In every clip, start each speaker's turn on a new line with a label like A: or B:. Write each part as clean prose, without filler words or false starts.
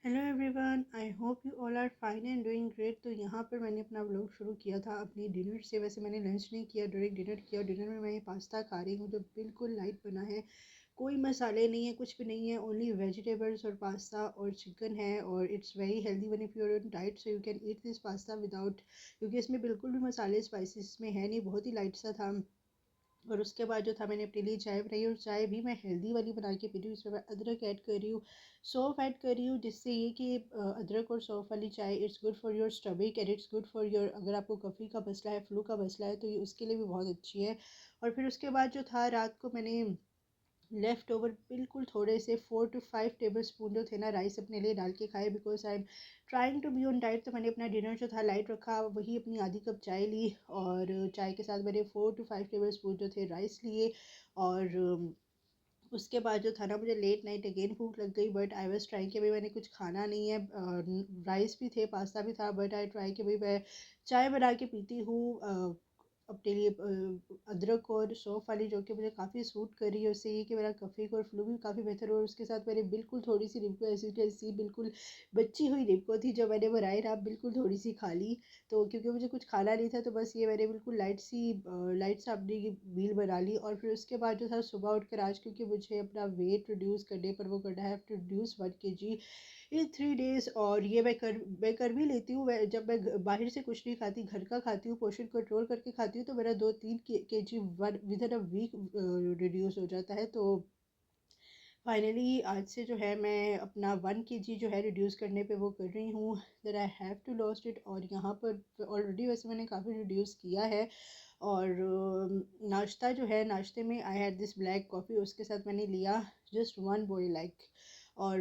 A: Hello everyone, I hope you all are fine and doing great. तो यहाँ पर मैंने अपना व्लॉग शुरू किया था अपनी डिनर से। वैसे मैंने लंच नहीं किया, डायरेक्ट डिनर किया। डिनर में मैं ये पास्ता खा रही हूँ जो बिल्कुल लाइट बना है, कोई मसाले नहीं है, कुछ भी नहीं है, ओनली वेजिटेबल्स और पास्ता और चिकन है। और it's very healthy one if you're on diet, so you can eat this pasta without, क्योंकि इसमें बिल्कुल भी मसाले स्पाइसेस में है नहीं, बहुत ही लाइट सा था। और उसके बाद जो था मैंने अपने लिए चाय बनाई, और चाय भी मैं हेल्दी वाली बना के पी रही हूँ। इसमें मैं अदरक ऐड कर रही हूँ, सौंफ ऐड कर रही हूँ, जिससे ये कि अदरक और सौंफ वाली चाय it's good for your stomach and it's good for your, अगर आपको कफ़ी का मसला है, फ्लू का मसला है, तो ये उसके लिए भी बहुत अच्छी है। और फिर उसके बाद जो था रात को मैंने लेफ़्ट ओवर बिल्कुल थोड़े से 4 to 5 टेबल स्पून जो थे ना राइस अपने लिए डाल के खाए, because I am trying to be on diet. तो मैंने अपना डिनर जो था लाइट रखा, वही अपनी आधी कप चाय ली, और चाय के साथ मैंने 4 to 5 टेबल स्पून जो थे राइस लिए। और उसके बाद जो था ना मुझे लेट नाइट अगेन भूख लग गई, बट आई वाज ट्राइंग कि भाई मैंने कुछ खाना नहीं है। राइस भी थे, पास्ता भी था, बट आई ट्राई कि भाई मैं चाय बना के पीती हूँ अपने लिए, अदरक और सौंफ वाली, जो कि मुझे काफ़ी सूट कर रही है। उससे ये कि मेरा कफ़ी और फ्लू भी काफ़ी बेहतर हो। और उसके साथ मैंने बिल्कुल थोड़ी सी रिबको, ऐसी कैसी बिल्कुल बची हुई रिबको थी जो मैंने बनाई ना, बिल्कुल थोड़ी सी खा ली। तो क्योंकि मुझे कुछ खाना नहीं था, तो बस ये मैंने बिल्कुल लाइट सा अपनी मील बना ली। और फिर उसके बाद जो था सुबह उठकर, आज क्योंकि मुझे अपना वेट रिड्यूस करने पर वो करना है, to reduce 1 kg in 3 days. और ये मैं कर भी लेती हूँ। जब मैं बाहर से कुछ नहीं खाती, घर का खाती हूँ, पोर्शन कंट्रोल करके खाती हूँ, तो मेरा 2-3 kg one within a week reduce हो जाता है। तो फाइनली आज से जो है मैं अपना 1 kg जो है रिड्यूस करने पे वो कर रही हूँ, that I have to lost it. और यहाँ पर ऑलरेडी वैसे मैंने काफ़ी रिड्यूस किया है। और नाश्ता जो है, नाश्ते में I had this black coffee, उसके साथ मैंने लिया जस्ट वन बॉयल एग। और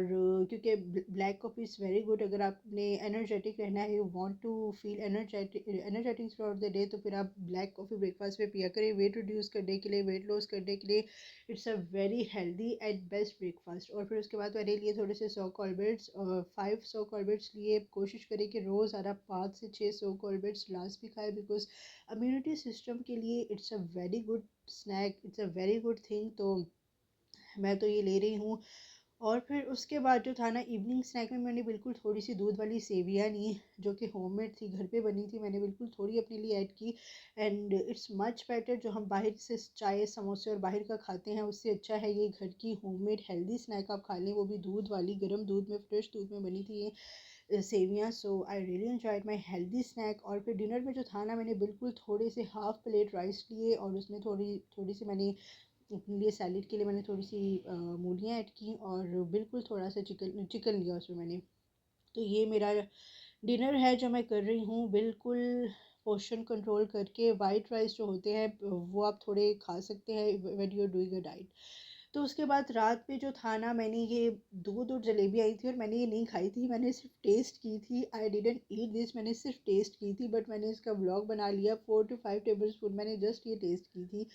A: क्योंकि black coffee is very good, अगर आपने एनर्जेटिक रहना है, you want to feel energetic throughout the day, तो फिर आप ब्लैक कॉफ़ी ब्रेकफास्ट में पिया करें, वेट रिड्यूस करने के लिए, वेट लॉस करने के लिए। It's a very healthy and best breakfast. और फिर उसके बाद मैंने लिए थोड़े से सौ कॉर्बेट्स, 5 सौ कॉर्बेट्स लिए। कोशिश करें कि रोज़ाना 5 से 6 सौ कॉर्बेट्स लास्ट भी खाए, बिकॉज इम्यूनिटी सिस्टम के लिए it's a very good snack, it's a very good thing. तो मैं तो ये ले रही हूँ। और फिर उसके बाद जो था ना, इवनिंग स्नैक में मैंने बिल्कुल थोड़ी सी दूध वाली सेवियाँ ली, जो कि होममेड थी, घर पे बनी थी। मैंने बिल्कुल थोड़ी अपने लिए ऐड की, एंड इट्स मच बेटर। जो हम बाहर से चाय समोसे और बाहर का खाते हैं, उससे अच्छा है ये घर की होममेड हेल्दी स्नैक आप खा लें, वो भी दूध वाली, गर्म दूध में, फ्रेश दूध में बनी थी ये सेवियाँ। So I really enjoyed my healthy snack. और फिर डिनर में जो था ना, मैंने बिल्कुल थोड़े से हाफ प्लेट राइस लिए, और उसमें थोड़ी थोड़ी सी मैंने अपने लिए सैलेड के लिए मैंने थोड़ी सी मूलियाँ ऐड की, और बिल्कुल थोड़ा सा चिकन चिकन लिया उसमें मैंने। तो ये मेरा डिनर है जो मैं कर रही हूँ, बिल्कुल पोर्शन कंट्रोल करके। वाइट राइस जो होते हैं वो आप थोड़े खा सकते हैं when you are doing a diet. तो उसके बाद रात में जो था ना, मैंने ये दूध और जलेबी आई थी, और मैंने ये नहीं खाई थी, मैंने सिर्फ टेस्ट की थी। आई डिडंट ईट दिस, मैंने सिर्फ टेस्ट की थी, बट मैंने इसका व्लॉग बना लिया। 4 to 5 टेबल स्पून मैंने जस्ट ये टेस्ट की थी।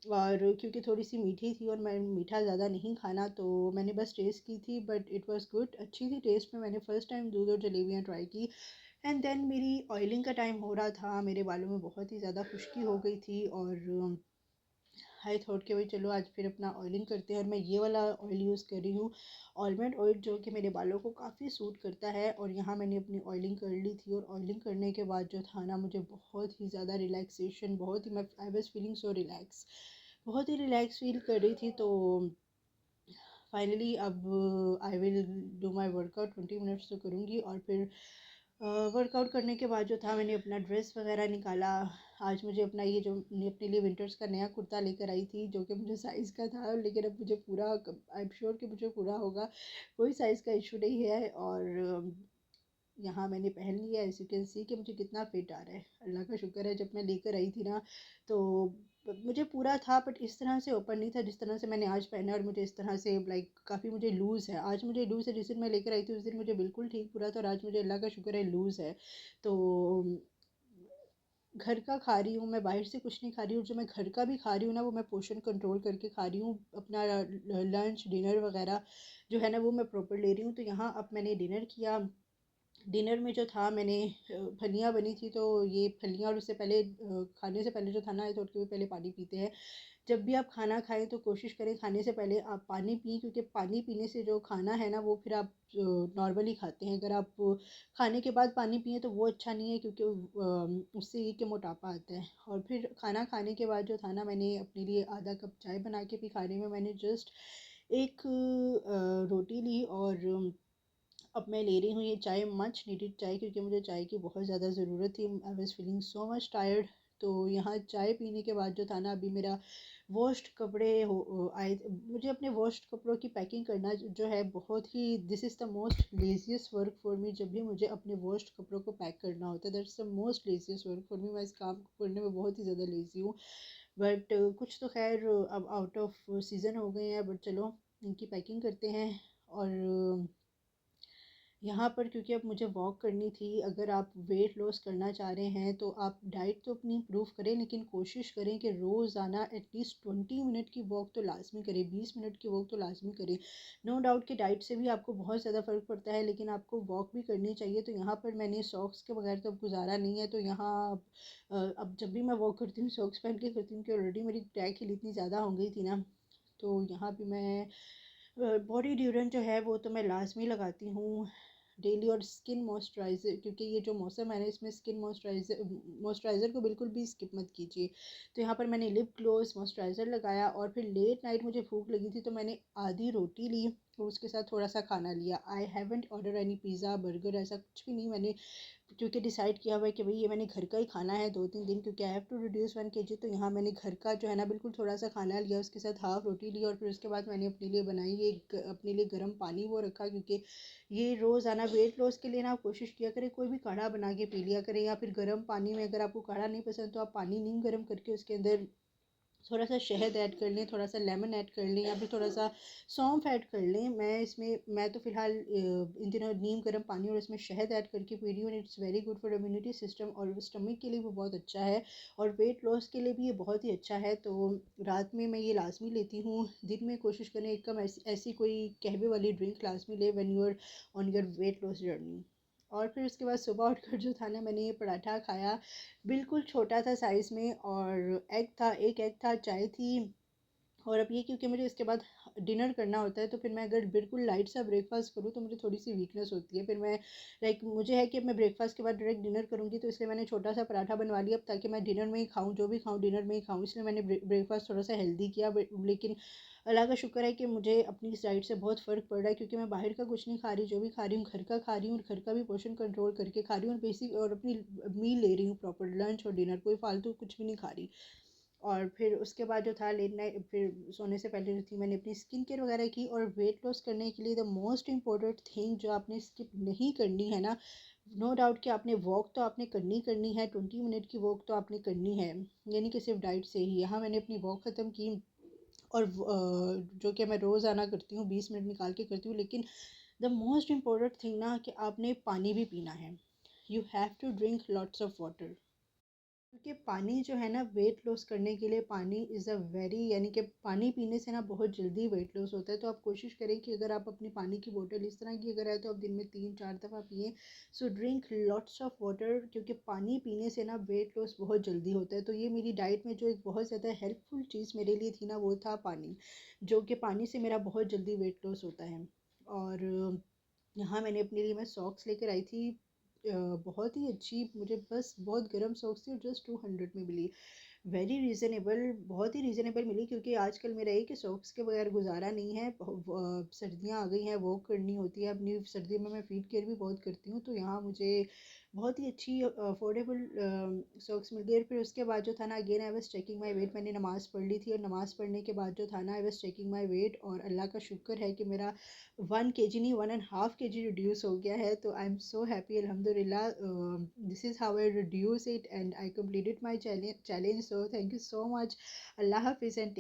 A: और क्योंकि थोड़ी सी मीठी थी, और मैं मीठा ज़्यादा नहीं खाना, तो मैंने बस टेस्ट की थी, बट इट वाज गुड, अच्छी थी टेस्ट में। मैंने फ़र्स्ट टाइम दूध और जलेबियाँ ट्राई की। एंड देन मेरी ऑयलिंग का टाइम हो रहा था, मेरे बालों में बहुत ही ज़्यादा खुश्की हो गई थी। और आई थॉट कि भाई चलो आज फिर अपना ऑयलिंग करते हैं, और मैं ये वाला ऑयल यूज़ कर रही हूँ, ऑलमंड ऑयल, जो कि मेरे बालों को काफ़ी सूट करता है। और यहाँ मैंने अपनी ऑयलिंग कर ली थी, और ऑयलिंग करने के बाद जो था ना, मुझे बहुत ही ज़्यादा रिलैक्सेशन, बहुत ही, मैं I was feeling so relax, बहुत ही रिलैक्स फील कर रही थी। तो फाइनली अब I will do my workout, 20 minutes तो करूँगी। और फिर वर्कआउट करने के बाद जो था, मैंने अपना ड्रेस वगैरह निकाला। आज मुझे अपना ये जो अपने लिए विंटर्स का नया कुर्ता लेकर आई थी, जो कि मुझे साइज़ का था, लेकिन अब मुझे पूरा, आई एम श्योर कि मुझे पूरा होगा, कोई साइज़ का इशू नहीं है। और यहाँ मैंने पहन लिया, एज़ यू कैन सी कि मुझे कितना फिट आ रहा है, अल्लाह का शुक्र है। जब मैं लेकर आई थी ना, तो मुझे पूरा था, बट इस तरह से ओपन नहीं था जिस तरह से मैंने आज पहना है। और मुझे इस तरह से लाइक काफ़ी मुझे लूज़ है, आज मुझे लूज़ है। जिस दिन मैं लेकर आई थी उस दिन मुझे बिल्कुल ठीक पूरा था, और आज मुझे अल्लाह का शुक्र है लूज़ है। तो घर का खा रही हूँ मैं, बाहर से कुछ नहीं खा रही हूँ। जो मैं घर का भी खा रही हूँ ना, वो मैं पोर्शन कंट्रोल करके खा रही हूँ। अपना लंच डिनर वगैरह जो है ना, वो मैं प्रॉपर ले रही हूँ। तो यहाँ अब मैंने डिनर किया। डिनर में जो था, मैंने फलियाँ बनी थी, तो ये फलियाँ, और उससे पहले खाने से पहले जो था ना, आई थॉट कि पहले पानी पीते हैं। जब भी आप खाना खाएं तो कोशिश करें खाने से पहले आप पानी पिए, क्योंकि पानी पीने से जो खाना है ना वो फिर आप नॉर्मली खाते हैं। अगर आप खाने के बाद पानी पिए तो वो अच्छा नहीं है, क्योंकि उससे ये कि मोटापा आता है। और फिर खाना खाने के बाद जो था ना, मैंने अपने लिए आधा कप चाय बना के पी। खाने में मैंने जस्ट एक रोटी ली, और अब मैं ले रही हूँ ये चाय, मच नीडेड चाय, क्योंकि मुझे चाय की बहुत ज़्यादा ज़रूरत थी। I was feeling so much tired. तो यहाँ चाय पीने के बाद जो था ना, अभी मेरा वॉश्ड कपड़े हो आए। मुझे अपने वॉश्ड कपड़ों की पैकिंग करना जो है बहुत ही, this is the most laziest work for me. जब भी मुझे अपने वॉश्ड कपड़ों को पैक करना होता है, that's the most laziest work for मी। मैं इस काम को करने में बहुत ही ज़्यादा लेज़ी हूँ। बट कुछ तो खैर अब आउट ऑफ सीज़न हो गए हैं, बट चलो इनकी पैकिंग करते हैं। और यहाँ पर क्योंकि अब मुझे वॉक करनी थी, अगर आप वेट लॉस करना चाह रहे हैं तो आप डाइट तो अपनी इम्प्रूव करें, लेकिन कोशिश करें कि रोज़ाना एटलीस्ट 20 मिनट की वॉक तो लाजमी करें, 20 मिनट की वॉक तो लाजमी करें। नो डाउट कि डाइट से भी आपको बहुत ज़्यादा फ़र्क पड़ता है, लेकिन आपको वॉक भी करनी चाहिए। तो यहाँ पर मैंने सॉक्स के बगैर तो अब गुजारा नहीं है, तो यहाँ अब जब भी मैं वॉक करती हूँ सॉक्स पहन के करती हूँ, कि ऑलरेडी मेरी बैक हील इतनी ज़्यादा हो गई थी ना। तो यहाँ भी मैं बॉडी ड्यूरेंट जो है वो तो मैं लाजमी लगाती हूँ डेली। और स्किन मॉइस्चराइज़र, क्योंकि ये जो मौसम है ना, इसमें स्किन मॉइस्चराइज़र को बिल्कुल भी स्किप मत कीजिए। तो यहाँ पर मैंने लिप ग्लोस मॉइस्चराइज़र लगाया, और फिर लेट नाइट मुझे भूख लगी थी तो मैंने आधी रोटी ली और उसके साथ थोड़ा सा खाना लिया। I haven't order any pizza burger, ऐसा कुछ भी नहीं। मैंने क्योंकि डिसाइड किया हुआ है कि भाई ये मैंने घर का ही खाना है 2-3 दिन, क्योंकि I have to reduce 1 kg। तो यहाँ मैंने घर का जो है ना बिल्कुल थोड़ा सा खाना लिया, उसके साथ हाफ रोटी ली, और फिर उसके बाद मैंने अपने लिए बनाई एक अपने लिए गर्म पानी वो रखा, क्योंकि ये रोज़ाना वेट लॉस के लिए ना आप कोशिश किया करें कोई भी काढ़ा बना के पी लिया करें, या फिर गर्म पानी में, अगर आपको काढ़ा नहीं पसंद तो आप पानी नीम गर्म करके उसके अंदर थोड़ा सा शहद ऐड कर लें, थोड़ा सा लेमन ऐड कर लें, या फिर थोड़ा सा सौंफ ऐड कर लें। मैं तो फ़िलहाल इन दिनों नीम गर्म पानी और इसमें शहद ऐड करके पी रही हूँ। It's very good for immunity system, और स्टमक के लिए भी बहुत अच्छा है, और वेट लॉस के लिए भी ये बहुत ही अच्छा है। तो रात में मैं ये लाजमी लेती हूँ। दिन में कोशिश करें एक कम ऐसी कोई कहवे वाली ड्रिंक लाजमी ले when you are on your weight loss journey. और फिर उसके बाद सुबह उठकर जो था ना, मैंने ये पराठा खाया, बिल्कुल छोटा था साइज़ में, और एग था, एक एग था, चाय थी। और अब ये क्योंकि मुझे इसके बाद डिनर करना होता है, तो फिर मैं अगर बिल्कुल लाइट सा ब्रेकफास्ट करूँ तो मुझे थोड़ी सी वीकनेस होती है। फिर मैं लाइक मुझे है कि मैं ब्रेकफास्ट के बाद डायरेक्ट डिनर करूँगी, तो इसलिए मैंने छोटा सा पराठा बनवा लिया अब, ताकि मैं डिनर में ही खाऊँ, जो भी खाऊँ डिनर में ही खाऊँ। इसलिए मैंने ब्रेकफास्ट थोड़ा सा हेल्दी किया। लेकिन अल्लाह का शुक्र है कि मुझे अपनी इस डाइट से बहुत फ़र्क पड़ रहा है, क्योंकि मैं बाहर का कुछ नहीं खा रही, जो भी खा रही हूँ घर का खा रही हूँ, और घर का भी पोर्शन कंट्रोल करके खा रही हूँ, और बेसिक और अपनी मील ले रही हूँ प्रॉपर, लंच और डिनर, कोई फालतू कुछ भी नहीं खा रही। और फिर उसके बाद जो था लेट नाइट, फिर सोने से पहले जो थी मैंने अपनी स्किन केयर वगैरह की। और वेट लॉस करने के लिए द मोस्ट इम्पॉर्टेंट थिंग जो आपने स्किप नहीं करनी है ना, नो डाउट कि आपने वॉक तो आपने करनी है, 20 मिनट की वॉक तो आपने करनी है, यानी कि सिर्फ डाइट से ही। यहाँ मैंने अपनी वॉक ख़त्म की, और जो कि मैं रोज़ाना करती हूँ, 20 मिनट निकाल के करती हूँ। लेकिन द मोस्ट इम्पॉर्टेंट थिंग ना, कि आपने पानी भी पीना है। You have to drink lots of water, क्योंकि पानी जो है ना वेट लॉस करने के लिए, पानी इज़ अ वेरी, यानी कि पानी पीने से ना बहुत जल्दी वेट लॉस होता है। तो आप कोशिश करें कि अगर आप अपनी पानी की बोतल इस तरह की अगर है तो आप दिन में 3-4 दफ़ा पिएँ। सो ड्रिंक लॉट्स ऑफ वाटर, क्योंकि पानी पीने से ना वेट लॉस बहुत जल्दी होता है। तो ये मेरी डाइट में जो एक बहुत ज़्यादा हेल्पफुल चीज़ मेरे लिए थी ना, वो था पानी, जो कि पानी से मेरा बहुत जल्दी वेट लॉस होता है। और यहाँ मैंने अपने लिए मैं सॉक्स लेकर आई थी, बहुत ही अच्छी, मुझे बस बहुत गर्म सॉक्स थी और जस्ट 200 में मिली। वेरी रीज़नेबल, बहुत ही रीज़नेबल मिली, क्योंकि आजकल मेरा ये कि सॉक्स के बगैर गुजारा नहीं है। सर्दियाँ आ गई हैं, वॉक करनी होती है अपनी, सर्दियों में मैं फीट केयर भी बहुत करती हूँ, तो यहाँ मुझे बहुत ही अच्छी अफोर्डेबल सॉक्स मिल गई। और फिर उसके बाद जो था ना, again I was checking my weight, मैंने नमाज़ पढ़ ली थी, और नमाज़ पढ़ने के बाद जो था ना, I was checking my weight, और अल्लाह का शुक्र है कि मेरा 1 kg नहीं 1.5 kg रिड्यूस हो गया है। तो आई एम सो हैप्पी, अल्हम्दुलिल्लाह। This is how I reduce it, and I completed my challenge. So thank you so much. अल्लाह हाफिज़ एंड